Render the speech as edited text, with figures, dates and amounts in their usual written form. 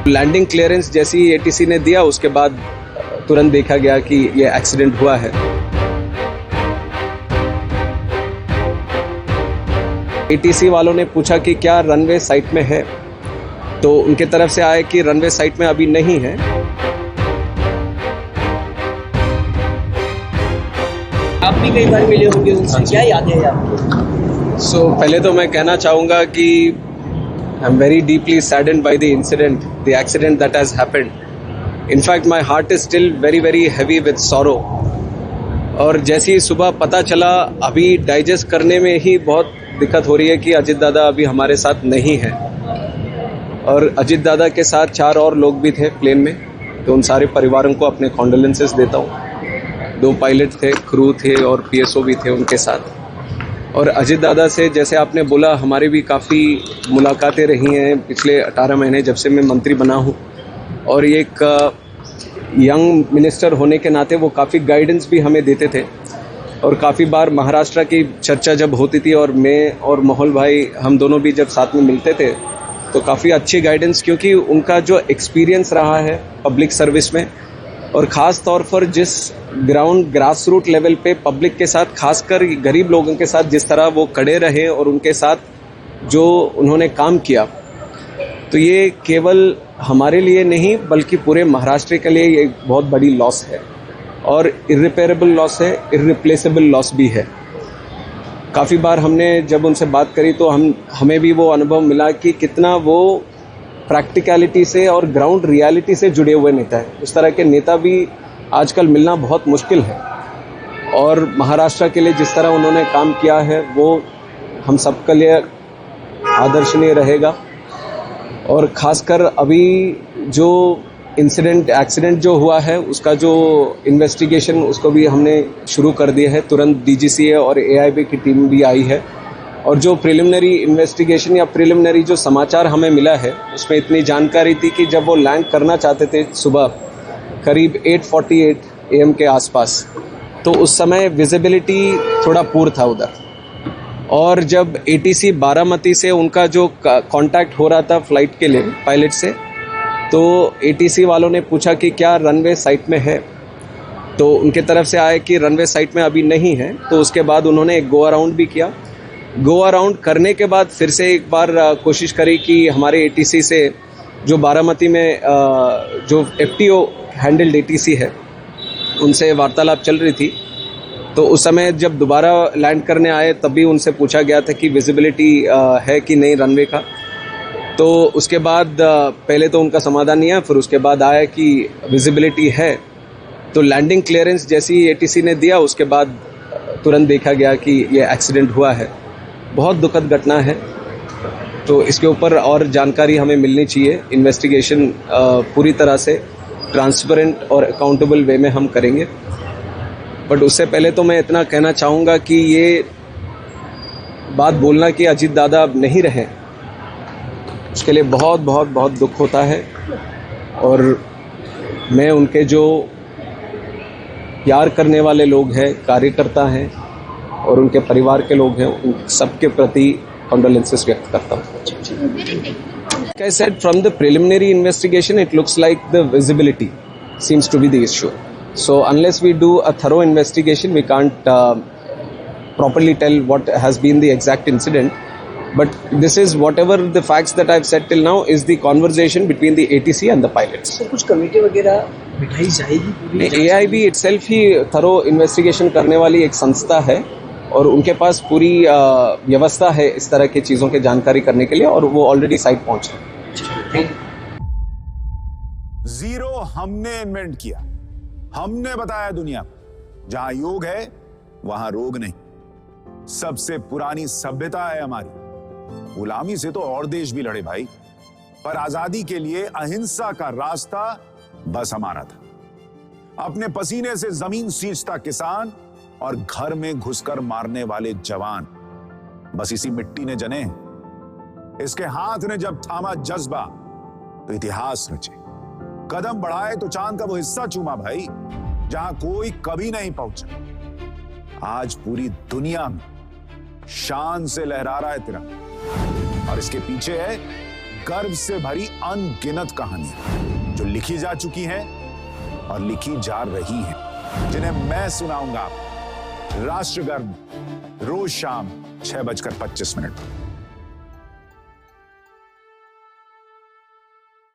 Landing clearance जैसी ATC ने दिया, उसके बाद तुरंत देखा गया कि ये एक्सीडेंट हुआ है। एटीसी वालों ने पूछा कि क्या रनवे साइट में है, तो उनके तरफ से आया कि रनवे साइट में अभी नहीं है। आप भी कई बार मिले होंगे उनसे, क्या याद है आपको? पहले तो मैं कहना चाहूँगा कि I am very deeply saddened by the incident, the accident that has happened. In fact, my heart is still very, very heavy with sorrow. और जैसे ही सुबह पता चला, अभी डाइजेस्ट करने में ही बहुत दिक्कत हो रही है कि अजित दादा अभी हमारे साथ नहीं है। और अजित दादा के साथ 4 और लोग भी थे प्लेन में, तो उन सारे परिवारों को अपने कॉन्डोलेंसेस देता हूँ। 2 पायलट थे, क्रू थे और पीएसओ भी थे उनके साथ। और अजित दादा से जैसे आपने बोला, हमारी भी काफ़ी मुलाकातें रही हैं पिछले 18 महीने जब से मैं मंत्री बना हूँ। और एक यंग मिनिस्टर होने के नाते वो काफ़ी गाइडेंस भी हमें देते थे। और काफ़ी बार महाराष्ट्र की चर्चा जब होती थी और मैं और मोहल भाई हम दोनों भी जब साथ में मिलते थे, तो काफ़ी अच्छी गाइडेंस, क्योंकि उनका जो एक्सपीरियंस रहा है पब्लिक सर्विस में, और ख़ास तौर पर जिस ग्रास रूट लेवल पे पब्लिक के साथ, खासकर गरीब लोगों के साथ जिस तरह वो खड़े रहे और उनके साथ जो उन्होंने काम किया, तो ये केवल हमारे लिए नहीं बल्कि पूरे महाराष्ट्र के लिए एक बहुत बड़ी लॉस है। और इर्रिपेरेबल लॉस है, इर्रिप्लेसेबल लॉस भी है। काफ़ी बार हमने जब उनसे बात करी तो हमें भी वो अनुभव मिला कि कितना वो प्रैक्टिकलिटी से और ग्राउंड रियलिटी से जुड़े हुए नेता है। उस तरह के नेता भी आजकल मिलना बहुत मुश्किल है। और महाराष्ट्र के लिए जिस तरह उन्होंने काम किया है वो हम सबके लिए आदर्शनीय रहेगा। और ख़ासकर अभी जो एक्सीडेंट जो हुआ है, उसका जो इन्वेस्टिगेशन, उसको भी हमने शुरू कर दिया है। तुरंत डीजीसीए और एआईबी की टीम भी आई है। और जो प्रिलिमिनरी इन्वेस्टिगेशन या प्रिलिमिनरी जो समाचार हमें मिला है, उसमें इतनी जानकारी थी कि जब वो लैंड करना चाहते थे सुबह करीब 8:48 AM के आसपास, तो उस समय विजिबिलिटी थोड़ा पुअर था उधर। और जब एटीसी बारामती से उनका जो कांटेक्ट हो रहा था फ्लाइट के लिए पायलट से, तो एटीसी वालों ने पूछा कि क्या रनवे साइट में है, तो उनके तरफ से आया कि रनवे साइट में अभी नहीं है। तो उसके बाद उन्होंने एक गो अराउंड भी किया। गो अराउंड करने के बाद फिर से एक बार कोशिश करी कि हमारे एटीसी से जो बारामती में जो एफटीओ हैंडल्ड एटीसी है, उनसे वार्तालाप चल रही थी। तो उस समय जब दोबारा लैंड करने आए तब भी उनसे पूछा गया था कि विजिबिलिटी है कि नहीं रनवे का। तो उसके बाद पहले तो उनका समाधान नहीं आया, फिर उसके बाद आया कि विजिबिलिटी है। तो लैंडिंग क्लियरेंस जैसी एटीसी ने दिया, उसके बाद तुरंत देखा गया कि ये एक्सीडेंट हुआ है। बहुत दुखद घटना है। तो इसके ऊपर और जानकारी हमें मिलनी चाहिए। इन्वेस्टिगेशन पूरी तरह से ट्रांसपेरेंट और अकाउंटेबल वे में हम करेंगे। बट उससे पहले तो मैं इतना कहना चाहूँगा कि ये बात बोलना कि अजित दादा अब नहीं रहे, उसके लिए बहुत बहुत बहुत दुख होता है। और मैं उनके जो प्यार करने वाले लोग हैं, कार्यकर्ता हैं और उनके परिवार के लोग हैं, उन सबके प्रति कंडोलेंसेस व्यक्त करता हूँ। Like I said, from the preliminary investigation, it looks like the visibility seems to be the issue. So unless we do a thorough investigation, we can't properly tell what has been the exact incident. But this is whatever the facts that I've said till now is the conversation between the ATC and the pilots. तो कुछ committee वगैरह बिठाई जाएगी? AIB itself ही thorough investigation करने वाली एक संस्था है और उनके पास पूरी व्यवस्था है इस तरह की चीज़ों की जानकारी करने के लिए, और वो ऑलरेडी साइट पहुंच रहे हैं। जीरो हमने इन्वेंट किया, हमने बताया दुनिया को, जहां योग है वहां रोग नहीं। सबसे पुरानी सभ्यता है हमारी। गुलामी से तो और देश भी लड़े भाई, पर आजादी के लिए अहिंसा का रास्ता बस हमारा था। अपने पसीने से जमीन सींचता किसान और घर में घुसकर मारने वाले जवान, बस इसी मिट्टी ने जने। इसके हाथ ने जब थामा जज्बा तो इतिहास रचे। कदम बढ़ाए तो चांद का वो हिस्सा चूमा भाई, जहां कोई कभी नहीं पहुंचा। आज पूरी दुनिया में शान से लहरा रहा है तिरंगा, और इसके पीछे है गर्व से भरी अनगिनत कहानियां जो लिखी जा चुकी हैं और लिखी जा रही हैं, जिन्हें मैं सुनाऊंगा राष्ट्रगर्व रोज शाम 6:25 पर।